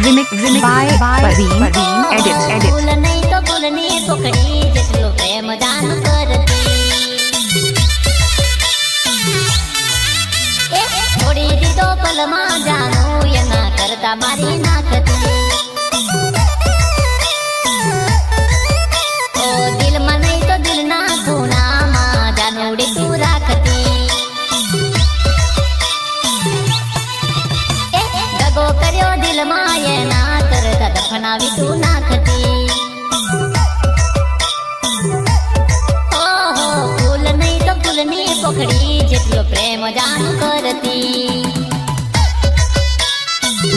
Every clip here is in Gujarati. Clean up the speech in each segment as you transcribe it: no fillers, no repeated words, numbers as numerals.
Remix by Parveen edit. ભૂલ નહીં તો ભૂલની પકડી જેટલો પ્રેમ દાન કરતી છોડી દીધો પલમાં જાણું એના કરતા મારી નાખતી ઓ દિલમાં નહીં તો દિલના ખૂણામાં જાનુડી તું રાખતી દગો કર્યો દિલમાં એના કરતા દફનાવી તું નાખતી ઓહો ફૂલ નહીં તો ફૂલની પોખડી જેટલો પ્રેમ જાન કરતી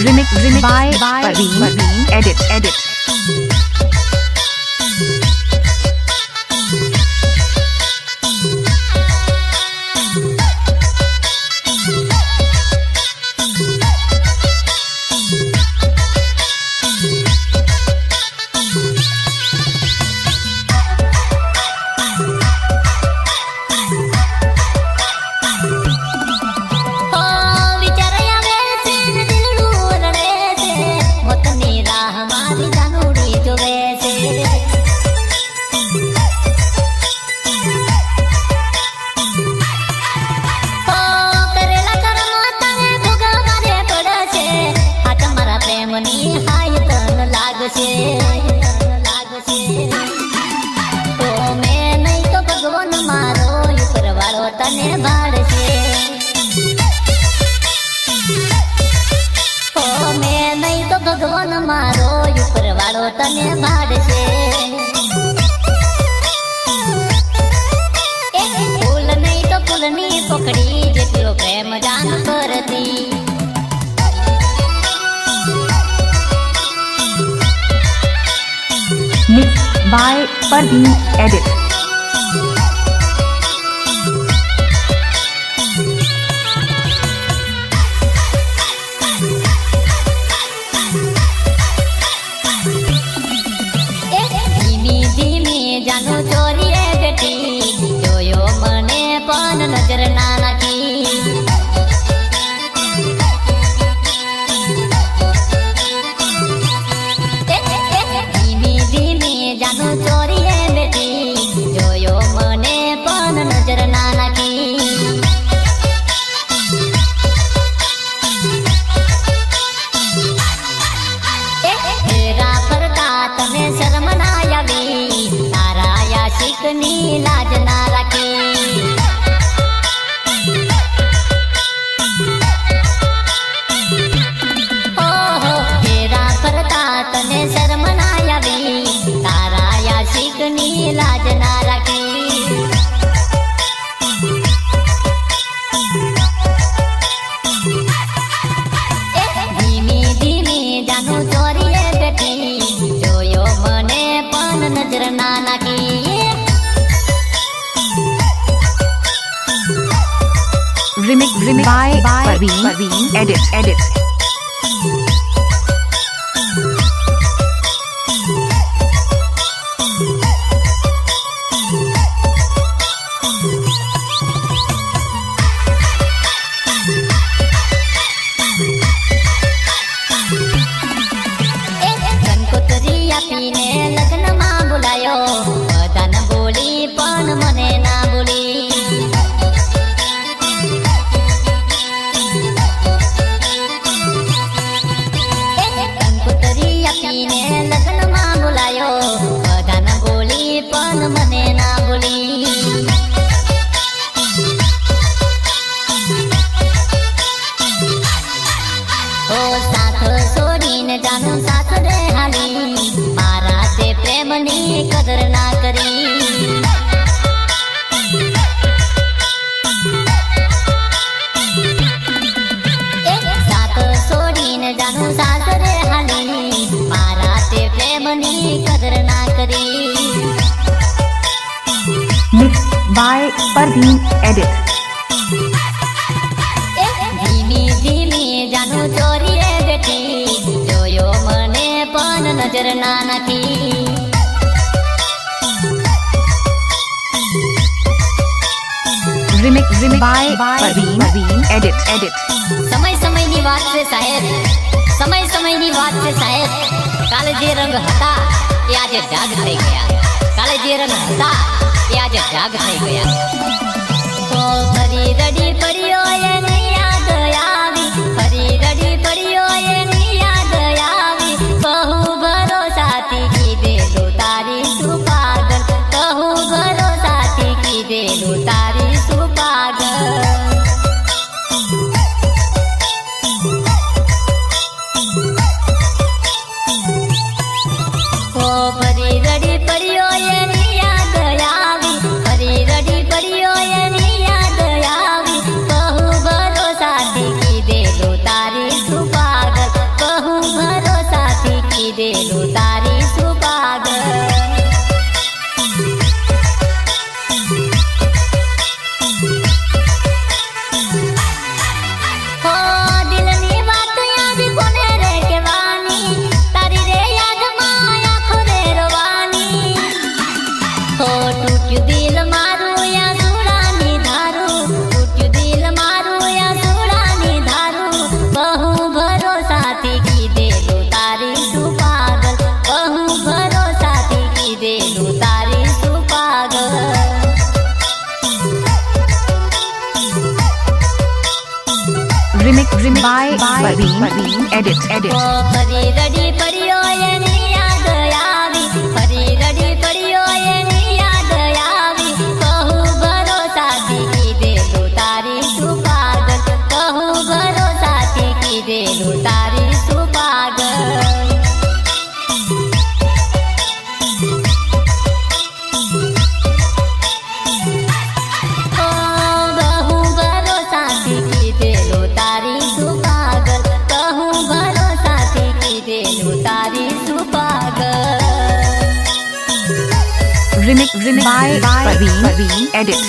Remix by Parveen edit. તને ભાડશે ઓ મેં નહીં તો ભગવાન મારો ઉપરવાળો તને ભાડશે ફૂલ નહીં તો ફૂલની પકડી જેટલો પ્રેમ જાન કરતી Mix by Parveen edit. જાનો ચોરી રે બેટી જોયો મને પણ નજર ના નાખી ધીમી ધીમી જાનો ચોરી રે બેટી જોયો મને પણ નજર ના નાખી ફેરા ફરતા તને શરમ ના આવી ની લાજ ના રાખી ઓહો ફેરા ફરતા તને શરમ ના આવી તારા યાશિક ની લાજ ના રાખી ધીમી ધીમી જાનું ચોરી રે બેઠી જોયો મને પણ નજર ના નાખી Remix by Parveen edit. કંકોત્રી આપીને લગ્નમાં બોલાયો બધાને બોલી પણ મને ના બોલી લગ્નમાં બોલાયો બધાને બોલી પણ મને ના બોલી ઓ સાથ છોડીને જાનું સાસરે હાલી મારા તે પ્રેમની કદર ના કરી સાથ છોડીને જાનું સાસરે હાલી મારા તે પ્રેમની કદર ના કરી Mix by Parveen edit. ધીમી ધીમી જાનું ચોરી રે બેઠી જોયો મને પણ નજર ના નાખી Remix by Parveen edit. સમય સમયની વાત છે સાહેબ સમય સમયની વાત છે સાહેબ. કાલે જે રંગ હતા એ આજે ડાઘ થઈ ગયા. કાલે જે રંગ હતા એ આજે ડાઘ થઈ ગયા. તો ફરી રડી પડ્યો એની યાદ આવી, ફરી રડી પડ્યો એની યાદ આવી. કહું ભરોસાથી કીધેલું તારી શું પાગલ, કહું ભરોસાથી કીધેલું તારી શું પાગલ. ફરી રડી પડ્યો એની યાદ આવી, ફરી રડી પડ્યો એની યાદ આવી. કહું ભરોસાથી કીધેલું તારી શું પાગલ, કહું ભરોસાથી કીધેલું તારી શું પાગલ. હો દિલની વાત યાદ કોને રે કહેવાની, તારી રે યાદમાં આંખો રે રવાની. હો તૂટ્યું દિલ મારું યા સુડાની ધારું, તૂટ્યું દિલ મારું યા સુડાની ધારું. કહું ભરોસાથી કીધેલું તારી શું પાગલ, કહું ભરોસાથી કીધેલું તારી શું પાગલ. Remix by Praveen. Edit. ફરી રડી પડ્યો એની યાદ આવી, ફરી રડી પડ્યો એની યાદ આવી. કહું ભરોસાથી કીધેલું તારી શું પાગલ, કહું ભરોસાથી કીધેલું તારી શું પાગલ. કહું ભરોસાથી કીધેલું તારી શું પાગલ, કહું ભરોસાથી કીધેલું તારી શું પાગલ. Remix by Praveen. Edit.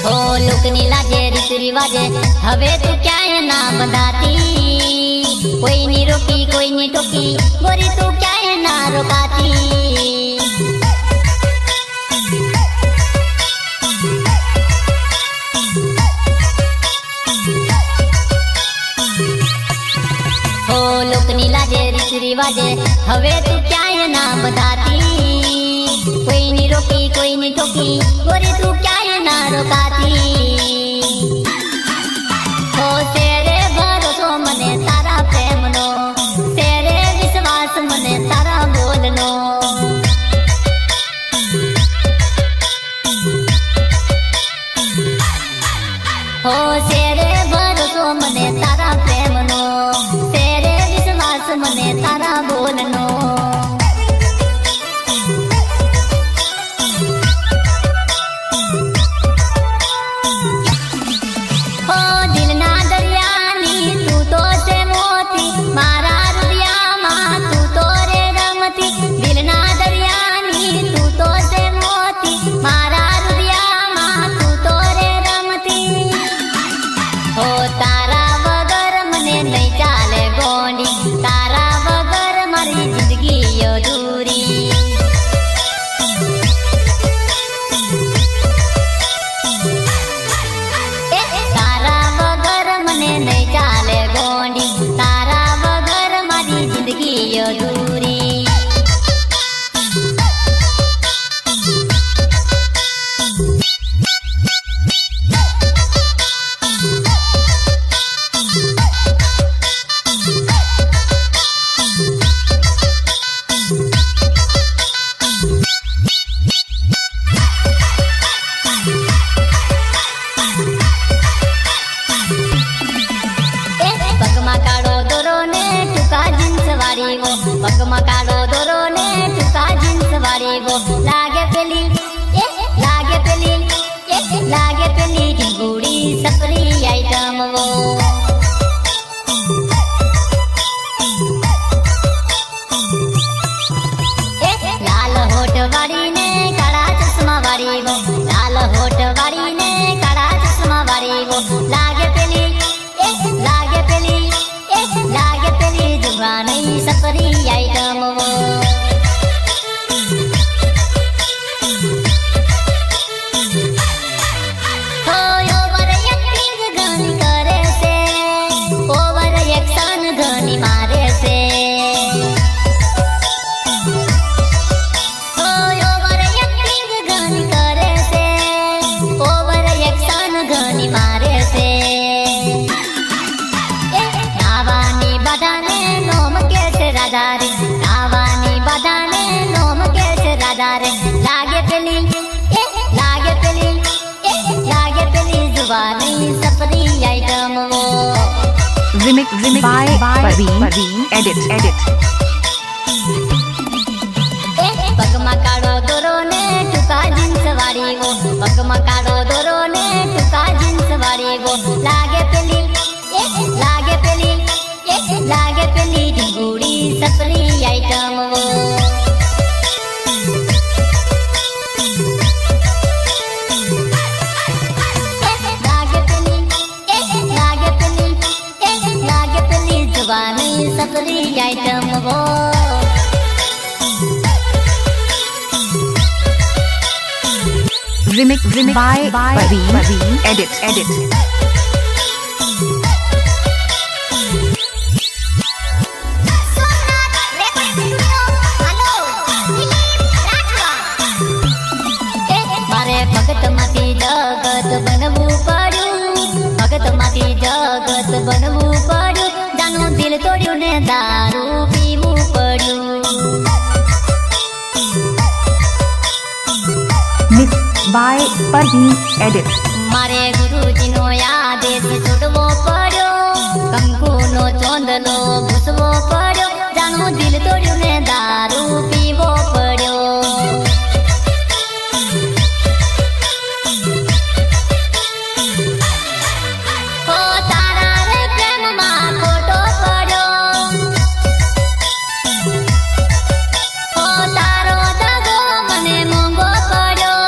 ઓ લોકની લાજે રીત રિવાજે હવે તું ક્યાંય ના બંધાતી. કોઈની રોકી કોઈની ટોકી ગોરી તું ક્યાંય ના રોકાતી. ઓ લોકની લાજે રીત રિવાજે હવે તું ક્યાંય ના બંધાતી. કોઈની રોકી કોઈની ટોકી ગોરી તું ક્યાંય ના રોકાતી. હો તેરે ભરોસો મને તારા પ્રેમનો, તેરે વિશ્વાસ મને તારા બોલનો. હો તેરે ભરોસો મને તારા પ્રેમનો, તેરે વિશ્વાસ મને તારા બોલનો. હો દિલના દરિયાની તું તો છે મોતી, મારા હૃદયમાં તું તો રે રમતી. દિલના દરિયાની તું તો છે મોતી, મારા હૃદયમાં તું તો રે રમતી. હો તારા વગર મને નહીં ચાલે ગોંડી, તારા વગર મારી જિંદગી અધૂરી. તારા વગર મને નહીં ચાલે ગોંડી, તારા વગર મારી જિંદગી અધૂરી. પગમાં કાળો દોરો ને ટૂંકા જીન્સ વાળી વો, પગમાં કાળો દોરો ને ટૂંકા જીન્સ વાળી વો. લાગે પેલી લાગે પેલી ઢીંગુડી સપરી આઈટમ વો. લાલ હોઠ વાળી ને કાળા ચશ્મા વાળી વો, લાલ હોઠ વાળી ને કાળા ચશ્મા વાળી વો. લાગે પેલી જુવાનઈ દાદા રે આવાની બધાને નોમ કે છે દાદા રે લાગે પેલી લાગે પેલી લાગે પેલી જુવાની સપરી આઈટમ વો Remix by Praveen. Edit. પગમાં કાળો દોરો ને ટૂંકા જીન્સ વાળી વો પગમાં કાળો દોરો ને ટૂંકા જીન્સ વાળી વો લાગે પેલી લાગે પેલી લાગે પેલી ઢીંગુડી સપરી આઈટમ વો લાગે પેલી લાગે પેલી લાગે પેલી જવાની સપરી આઈટમ વો Remix by Praveen. Edit. મારે ભગતમાંથી જગત બનવું પડ્યું ભગતમાંથી જગત બનવું પડ્યું જાનું દિલ તોડ્યું ને દારૂ પીવું પડ્યું Mix by Praveen. Edit. મારે ગુરુજીનો આદેશ છોડવો પડ્યો કંકુનો ચોંદલો ભૂસવો પડ્યો જાનું દિલ તોડ્યું ને દારૂ પીવો પડ્યો ઓ તારા રે પ્રેમમાં ખોટો પડ્યો ઓ તારો દગો મને મોંઘો પડ્યો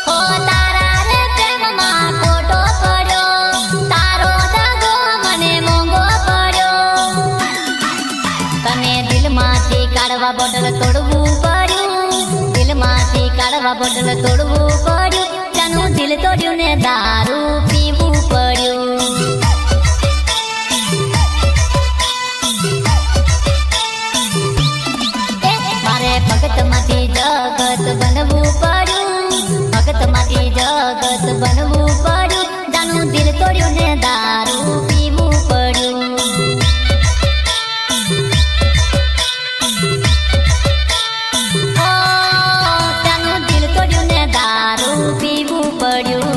ઓ તારા રે પ્રેમમાં ખોટો પડ્યો તારો દગો મને મોંઘો પડ્યો તને દિલમાંથી કાઢવા બોટલ તોડવું પડ્યું દિલમાંથી કાઢવા બોટલ તોડવું પડ્યું જાનું દિલ તોડ્યું ને દારૂ પીવું પડ્યું મારે ભગતમાંથી જગત બનવું પડ્યું ભગતમાંથી જગત બનવું પડ્યું જાનું દિલ તોડ્યું ને દારૂ પીવું પડ્યું ઓ જાનું દિલ તોડ્યું ને દારૂ પીવું પડ્યું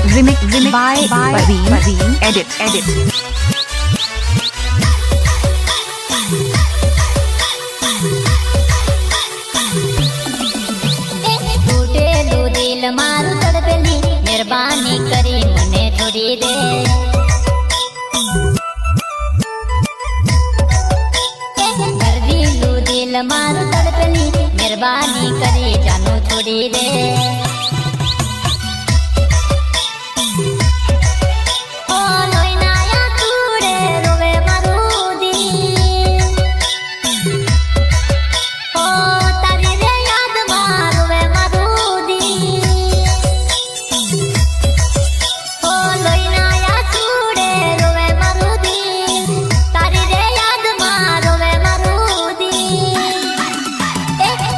Remix by Praveen. Edit. તૂટેલું દિલ મારું તડપેલી મહેરબાની કરી મને છોડી દે દર્દીલું દિલ મારું તડપેલી મહેરબાની કરી જાનું છોડી દે ઓ લોહીના તુડે રોવે મારું દિલ ઓ તારી રે યાદમાં રોવે મારું દિલ ઓ લોહીના તુડે રોવે મારું દિલ તારી રે યાદમાં રોવે મારું દિલ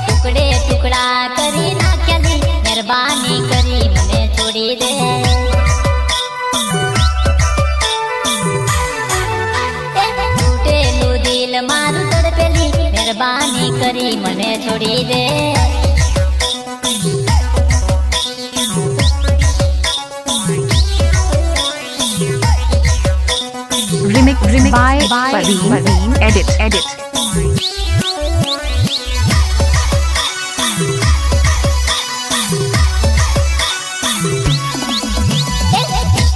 ટુકડે ટુકડા કરી નાખ્યાલી મહેરબાની કરી મને છોડી દે તૂટેલું દિલ મારું તડપેલી મહેરબાની કરી મને છોડી દે Remix by Praveen. Edit.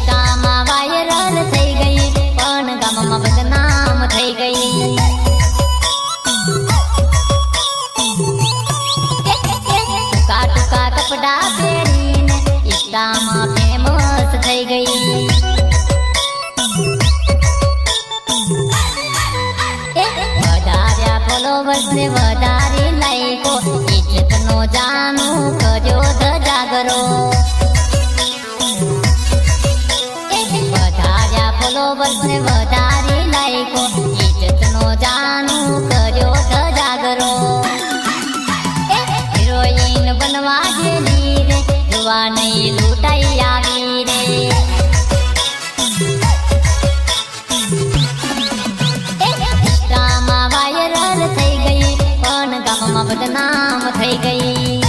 ગામમાં વાયરલ થઈ ગઈ પણ ગામમાં બદનામ થઈ ગઈ ટૂંકા ટૂંકા કપડા પહેરીને ઇન્સ્ટામાં ફેમસ થઈ ગઈ વધાર્યા ફોલોવર્સ ને વધારી લાઈકો ઇજ્જતનો જાનું કર્યો ધજાગરો વધાર્યા ફોલોવર્સ ને વધારી લાઈકો ઇજ્જતનો જાનું કર્યો ધજાગરો હિરોઈન બનવા ગયેલી રે જોવા નહીં લૂંટાઈ આવી રે ઇન્સ્ટામાં વાયરલ થઈ ગઈ પણ ગામમાં બદનામ થઈ ગઈ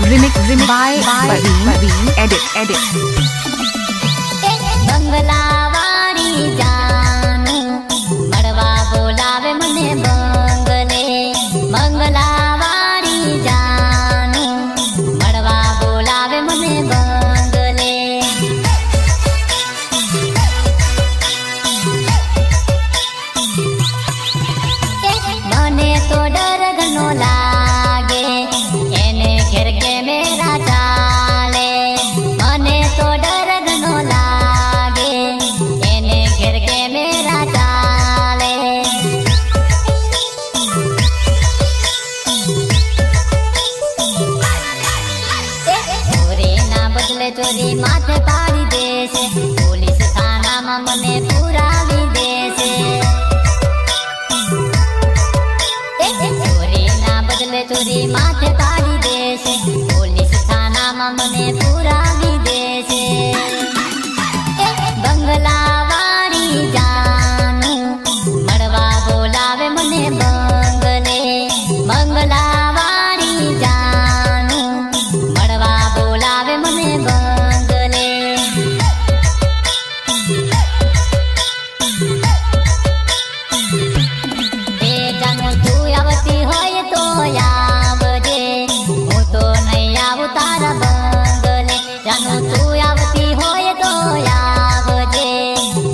Remix by Parveen. Edit. બંગલાવાળી જાનું મળવા બોલાવે મને બંગલે બંગલાવાળી જાનું મળવા બોલાવે મને બંગલે મને તો ડર ઘણો લાગે એને ઘેર કેમેરા ચાલે મને તો ડર ઘણો લાગે એને ઘેર કેમેરા ચાલે ચોરીના બદલે ચોરી માથે પાડી દેશે પોલીસ થાનામાં મને પુરાવી દેશે ચોરીના બદલે ચોરી માથે પાડી દેશે પોલીસ થાનામાં મને પુરાવી દેશે બંગલાવાળી જાનું મળવા બોલાવે મને બંગલે બંગલાવાળી જાનું મળવા બોલાવે મને બંગલે એ જાનું તું આવતી હોય તો આવજે હું તો નહીં આવું તારા બંગલે જાનું તું આવતી હોય તો આવજે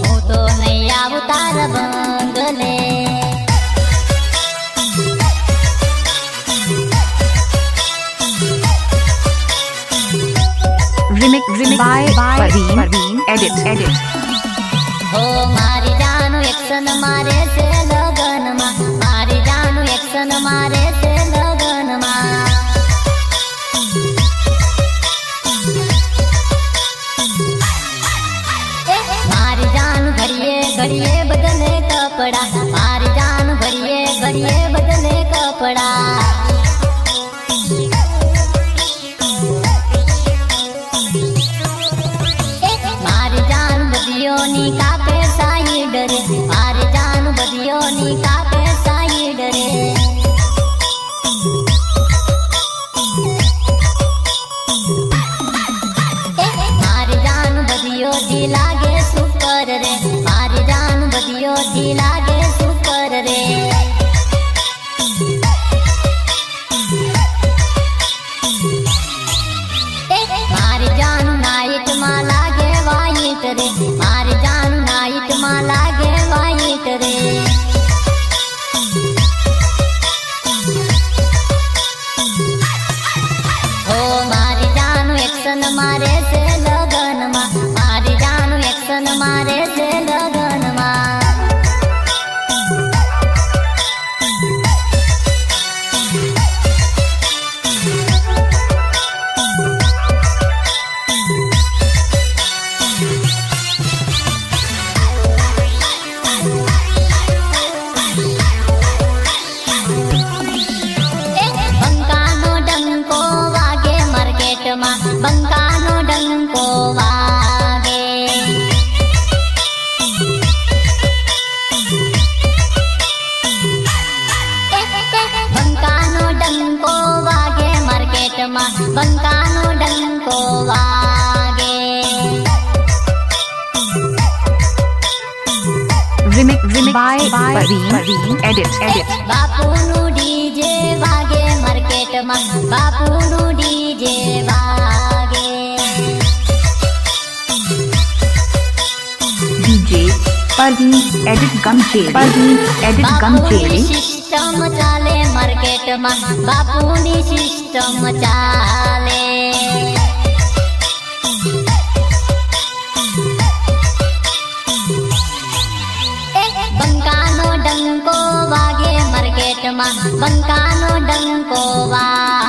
હું તો નહીં આવું તારા બંગલે Remix by Parveen. Edit. હો મારી જાનું એક્શન મારે છે લગનમાં મારી જાનું એક્શન મારે છે લગનમાં મારી જાન ઘડીએ ઘડીએ બદલે કપડા મારી જાન ઘડીએ ઘડીએ બદલે કપડા મારી જાન બદીઓની કાપે સાઈડ રે મારી જાન બદીઓની કાપે સાઈડ રે મારી જાન બદીઓથી લાગે સુપર રે મારી જાન બદીઓથી લાગે સુપર રે મારી જાન નાઈટમાં લાગે વાઈટ રે મારી જાન નાઈટમાં લાગે વાઈટ રે હો મારી જાન એક્શન મારે છે લગનમાં મારી જાન એક્શન મારે છે લગનમાં બંકાનો ડંકો વાગે માર્કેટમાં બંકાનો ડંકો વાગે બંકાનો ડંકો વાગે માર્કેટમાં બંકાનો ડંકો વાગે Remix by Parveen. Edit. બાપુનું ડીજે વાગે માર્કેટમાં બાપુનું ડીજે વાગે DJ Parveen. Edit Gumcheli. બાપુની સિસ્ટમ ચાલે માર્કેટમાં બાપુની સિસ્ટમ ચાલે બંકાનો ડંકો વાગે માર્કેટમાં માં બંકાનો ડંકો વા